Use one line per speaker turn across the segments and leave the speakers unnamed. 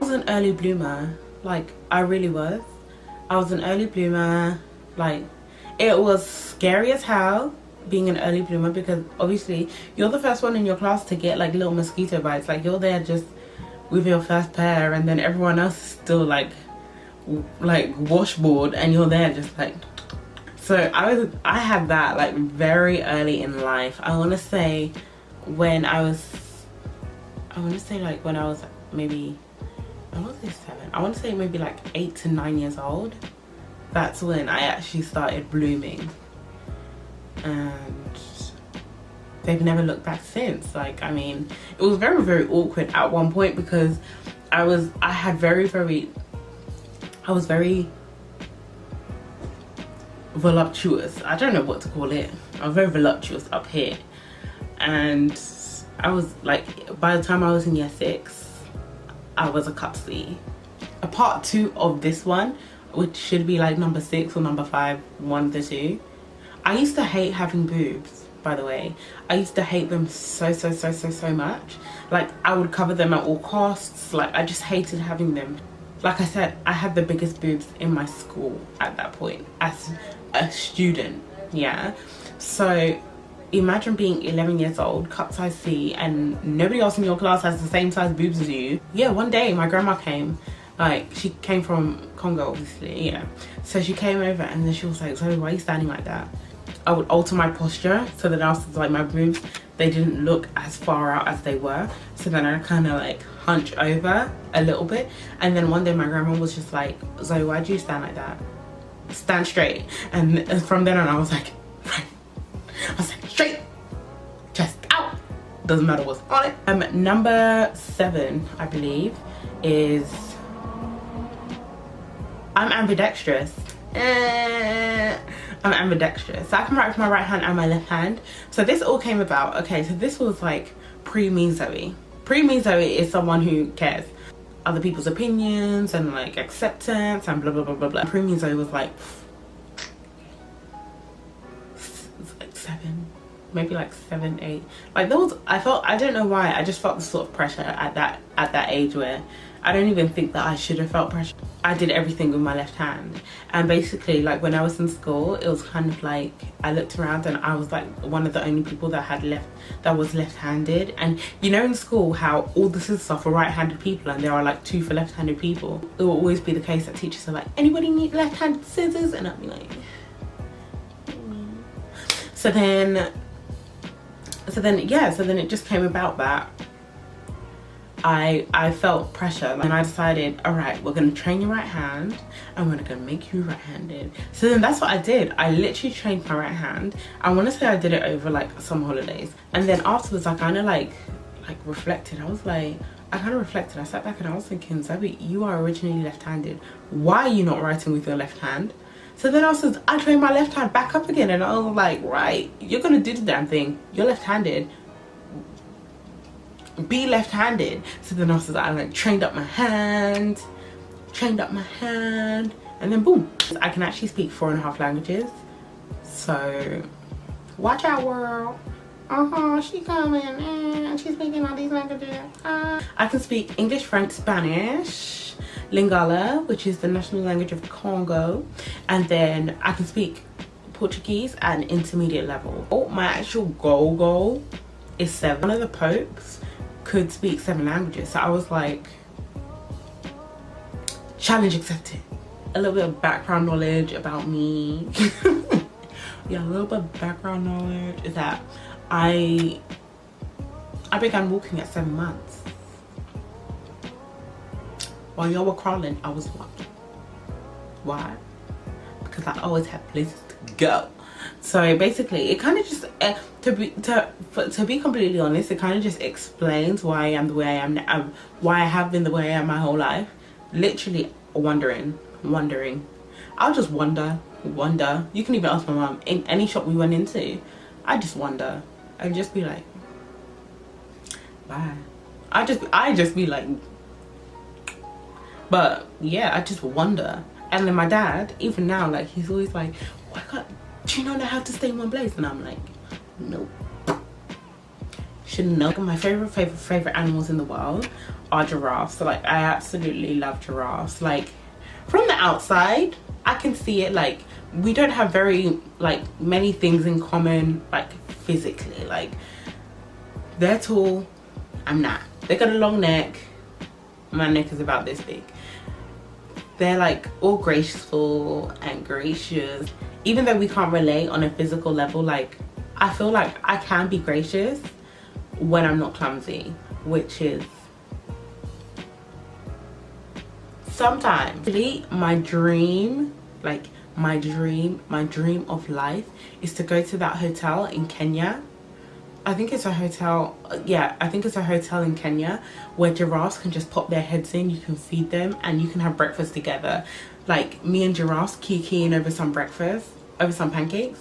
was an early bloomer, like I really was. I was an early bloomer. Like, it was scary as hell being an early bloomer, because obviously you're the first one in your class to get like little mosquito bites. Like, you're there just with your first pair, and then everyone else is still like washboard, and you're there just like. So I had that like very early in life. I want to say when I was maybe, I want to say 7. I want to say maybe like 8 to 9 years old. That's when I actually started blooming, and they've never looked back since. Like, I mean, it was very, very awkward at one point, because I was very voluptuous. I don't know what to call it. I was very voluptuous up here, and I was like, by the time I was in year 6, I was a cup C. A part 2 of this one, which should be like number 6 or number 5, one of the two. I used to hate having boobs, by the way. I used to hate them so much. Like, I would cover them at all costs. Like, I just hated having them. Like I said, I had the biggest boobs in my school at that point as a student, yeah. So imagine being 11 years old, cup size C, and nobody else in your class has the same size boobs as you. Yeah, one day my grandma came. Like, she came from Congo, obviously, yeah. So she came over, and then she was like, "Zoe, why are you standing like that?" I would alter my posture so that after, like, my boobs, they didn't look as far out as they were. So then I kind of like hunch over a little bit. And then one day my grandma was just like, "Zoe, why do you stand like that? Stand straight." And from then on, I was like, right. I was like, straight, chest out. Doesn't matter what's on it. Number 7, I believe, is I'm ambidextrous. I'm ambidextrous, so I can write with my right hand and my left hand. So this all came about, okay, so this was like pre-me Zoe. Pre-me Zoe is someone who cares other people's opinions and like acceptance and blah blah blah blah blah. Pre-me Zoe was like 7, maybe like 7, 8. Like, there was, I don't know why, I just felt this sort of pressure at that age where I don't even think that I should have felt pressure. I did everything with my left hand, and basically, like, when I was in school, it was kind of like I looked around and I was like one of the only people that was left-handed. And you know, in school, how all the scissors are for right-handed people and there are like 2 for left-handed people. It will always be the case that teachers are like, "Anybody need left-handed scissors?" And I'd be like, so then it just came about that I felt pressure, and I decided, all right, we're gonna train your right hand and we're gonna make you right-handed. So then that's what I did. I literally trained my right hand. I want to say I did it over like summer holidays, and then afterwards I kind of like reflected. I sat back and I was thinking, Zoe, you are originally left-handed. Why are you not writing with your left hand? So then I trained my left hand back up again, and I was like, right, you're gonna do the damn thing. You're left-handed. Be left-handed. So then I like trained up my hand, and then boom. I can actually speak 4.5 languages. So watch out, world. She coming, she's speaking all these languages. I can speak English, French, Spanish, Lingala, which is the national language of Congo, and then I can speak Portuguese at an intermediate level. Oh, my actual goal is 7. One of the popes could speak 7 languages, so I was like, challenge accepted. A little bit of background knowledge about me. Yeah, a little bit of background knowledge is that I began walking at 7 months. While y'all were crawling, I was walking. Why? Because I always had places to go. So basically, it kind of just to be completely honest, it kind of just explains why I am the way I am now, why I have been the way I am my whole life. Literally wondering. I'll just wonder. You can even ask my mom. In any shop we went into, I just wonder. I'd just be like, bye. I just be like, but yeah, I just wonder. And then my dad, even now, like, he's always like, do you not know how to stay in one place? And I'm like, nope. should know. My favorite animals in the world are giraffes. So like I absolutely love giraffes. Like from the outside I can see it, like we don't have very like many things in common, like physically. Like they're tall, I'm not. They got a long neck, my neck is about this big. They're like all graceful and gracious. Even though we can't relate on a physical level, like I feel like I can be gracious when I'm not clumsy, which is sometimes. Really, my dream, like my dream of life is to go to that hotel in Kenya. I think it's a hotel, yeah, I think it's a hotel in Kenya where giraffes can just pop their heads in, you can feed them and you can have breakfast together. Like me and giraffes kikiing over some breakfast, over some pancakes.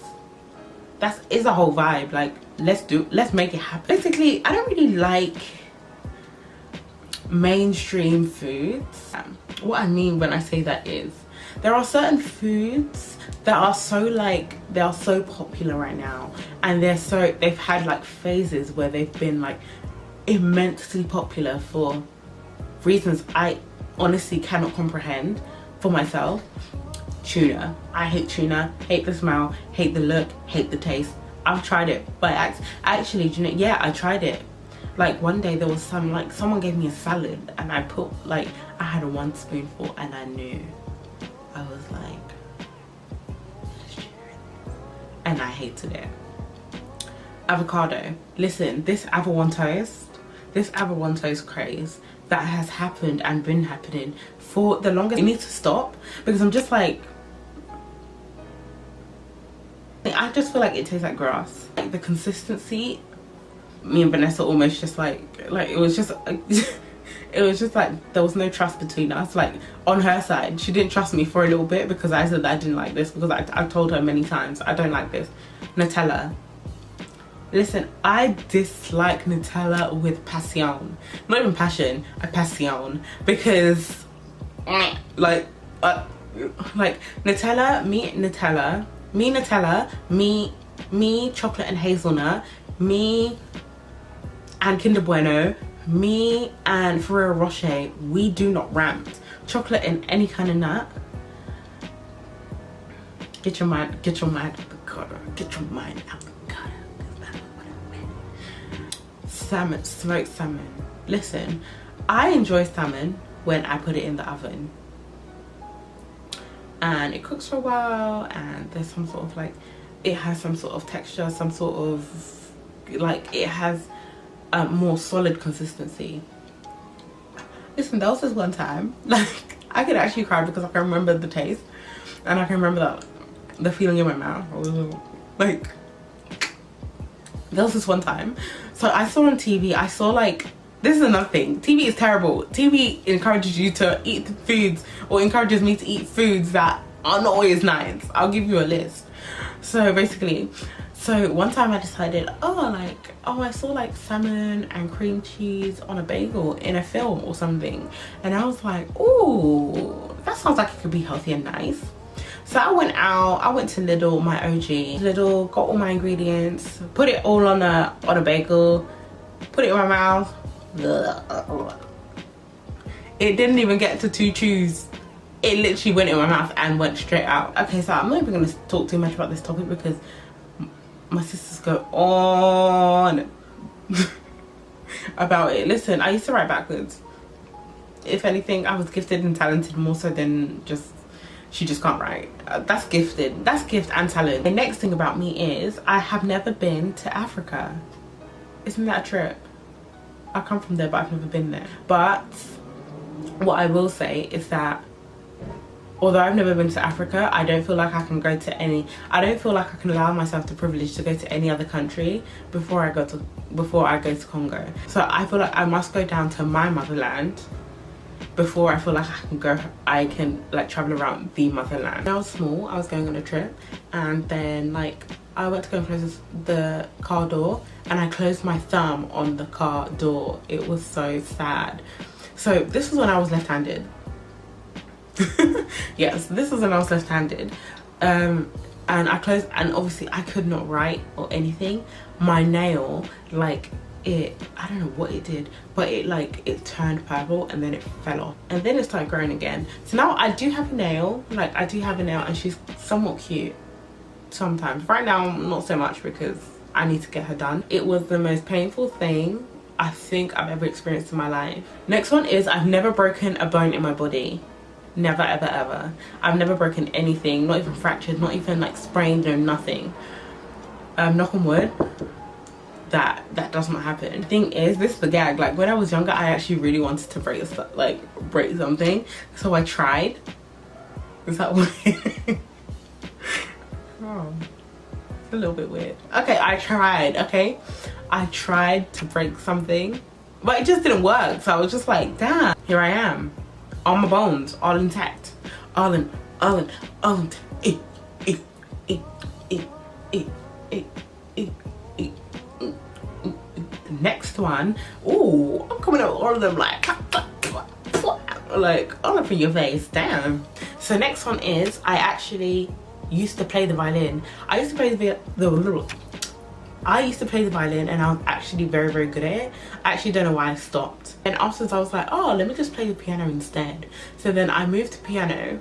That is a whole vibe. Like let's make it happen. Basically, I don't really like mainstream foods. What I mean when I say that is there are certain foods that are so like, they are so popular right now, and they've had like phases where they've been like immensely popular for reasons I honestly cannot comprehend for myself. Tuna. I hate tuna, hate the smell, hate the look, hate the taste. I've tried it by actually, do you know, yeah, I tried it. Like one day there was someone gave me a salad and I put like, I had a 1 spoonful and I knew. I was like, and I hated it. Avocado. Listen, this avocado toast craze that has happened and been happening for the longest, it needs to stop, because I'm just like, I just feel like it tastes like grass. Like the consistency, me and Vanessa almost just like it was just it was just like there was no trust between us. Like on her side, she didn't trust me for a little bit because I said that I didn't like this, because I told her many times I don't like this. Nutella. Listen, I dislike Nutella with passion. Not even passion, a passion, because like Nutella, me chocolate and hazelnut, me and Kinder Bueno, me and Ferrero Rocher, we do not ramp. Chocolate in any kind of nut. Get your mind out the gutter. Get your mind out the gutter. That's what I meant. Salmon, smoked salmon. Listen, I enjoy salmon when I put it in the oven. And it cooks for a while and there's some sort of like, it has some sort of texture, some sort of like, it has a more solid consistency. Listen, there was this one time, like I could actually cry because I can remember the taste and I can remember the feeling in my mouth. Like there was this one time, so I saw on TV, I saw like, this is another thing, TV is terrible. TV encourages you to eat foods, or encourages me to eat foods that are not always nice. I'll give you a list. So basically, so one time I decided, I saw like salmon and cream cheese on a bagel in a film or something, and I was like, ooh, that sounds like it could be healthy and nice. So I went to Lidl, my OG Lidl, got all my ingredients, put it all on a bagel, put it in my mouth. It didn't even get to 2 chews. It literally went in my mouth and went straight out. Okay, so I'm not even going to talk too much about this topic because my sisters go on about it. Listen, I used to write backwards. If anything, I was gifted and talented more so than she just can't write. That's gifted. That's gift and talent. The next thing about me is I have never been to Africa. Isn't that a trip? I come from there, but I've never been there. But what I will say is that although I've never been to Africa, I don't feel like I can go to any, I don't feel like I can allow myself the privilege to go to any other country before I go to Congo. So I feel like I must go down to my motherland before I feel like I can like travel around the motherland. When I was small, I was going on a trip, and then like I went to go and close the car door, and I closed my thumb on the car door. It was so sad. So this was when I was left-handed. Yes, this was when I was left-handed. And I closed, and obviously I could not write or anything. My nail, like, I don't know what it did, but it turned purple and then it fell off and then it started growing again. So now I do have a nail, like I do have a nail, and she's somewhat cute sometimes. Right now not so much because I need to get her done. It was the most painful thing I think I've ever experienced in my life. Next one is I've never broken a bone in my body. Never ever ever. I've never broken anything, not even fractured, not even like sprained, no nothing. Knock on wood, that does not happen. The thing is, this is the gag, like when I was younger I actually really wanted to break something, so I tried. Is that weird? Oh, it's a little bit weird. Okay, I tried to break something, but it just didn't work. So I was just like, damn, here I am, all my bones all intact, all in the next one. Ooh, I'm coming out with all of them like all up in your face, damn. So next one is I actually used to play the violin. I used to play the violin and I was actually very, very good at it. I actually don't know why I stopped. And afterwards I was like, oh, let me just play the piano instead. So then I moved to piano.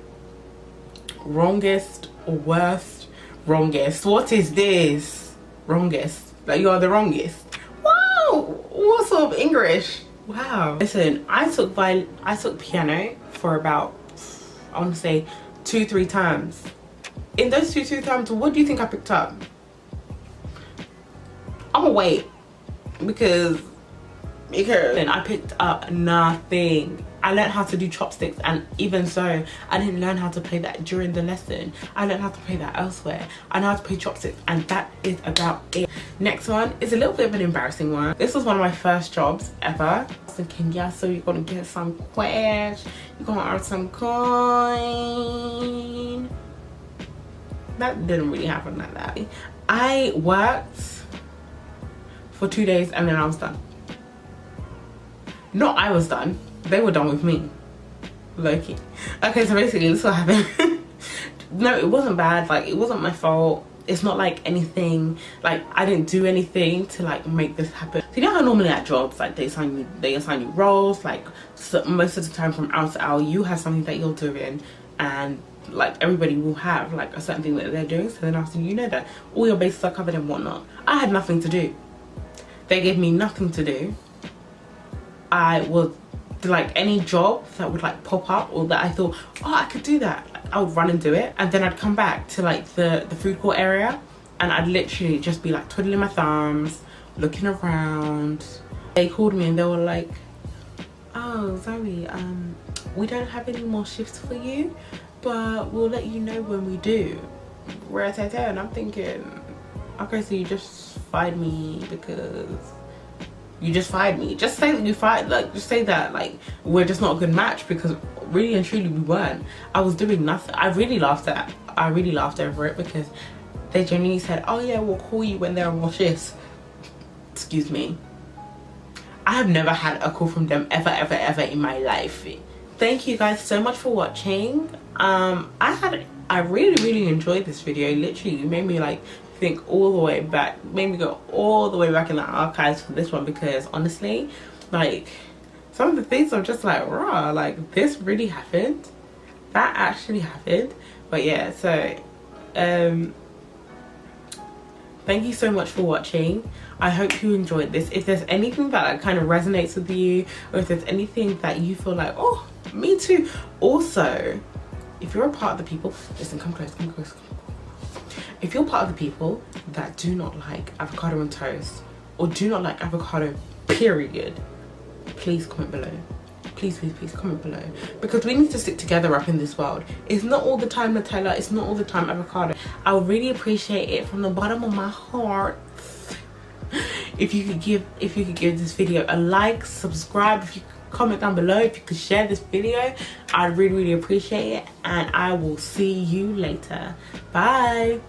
Wrongest or worst? Wrongest. What is this? Wrongest. Like you are the wrongest. Wow, what sort of English? Wow. Listen, I took piano for about, I want to say 2-3 times. In those 2 times, what do you think I picked up? I'm gonna wait because then I picked up nothing. I learned how to do chopsticks, and even so I didn't learn how to play that during the lesson. I learned how to play that elsewhere. I know how to play chopsticks, and that is about it. Next one is a little bit of an embarrassing one. This was one of my first jobs ever. I was thinking, yeah, so you're gonna get some cash, you're gonna earn some coin. That didn't really happen like that. I worked for 2 days and then I was done. Not I was done, they were done with me. Low-key. Okay, so basically this is what happened. No, it wasn't bad, like it wasn't my fault. It's not like anything, like I didn't do anything to like make this happen. So you know how normally at jobs, like they assign you roles, like so most of the time from hour to hour you have something that you're doing, and like everybody will have like a certain thing that they're doing. So then after you know that all your bases are covered and whatnot. I had nothing to do. They gave me nothing to do. I was like, any job that would like pop up or that I thought, oh, I could do that, I would run and do it. And then I'd come back to like the food court area and I'd literally just be like twiddling my thumbs, looking around. They called me and they were like, oh, Zoe, we don't have any more shifts for you, but we'll let you know when we do. And I'm thinking, okay, so you just fired me because you just fired me. Just say that you fired, like just say that like we're just not a good match, because really and truly we weren't. I was doing nothing. I really laughed over it because they genuinely said, oh yeah, we'll call you when there are more shifts. Excuse me, I have never had a call from them ever in my life. Thank you guys so much for watching. I really enjoyed this video. Literally, it made me like think all the way back, made me go all the way back in the archives for this one, because honestly, like some of the things I'm just like, raw, like this really happened, that actually happened. But yeah, so thank you so much for watching. I hope you enjoyed this. If there's anything that like, kind of resonates with you, or if there's anything that you feel like, oh, me too. Also, if you're a part of the people, listen, come close. If you're part of the people that do not like avocado on toast, or do not like avocado, period, please comment below. Please comment below, because we need to stick together up in this world. It's not all the time Nutella, it's not all the time avocado. I would really appreciate it from the bottom of my heart if you could give this video a like, subscribe, if you could comment down below, if you could share this video. I'd really appreciate it, and I will see you later. Bye.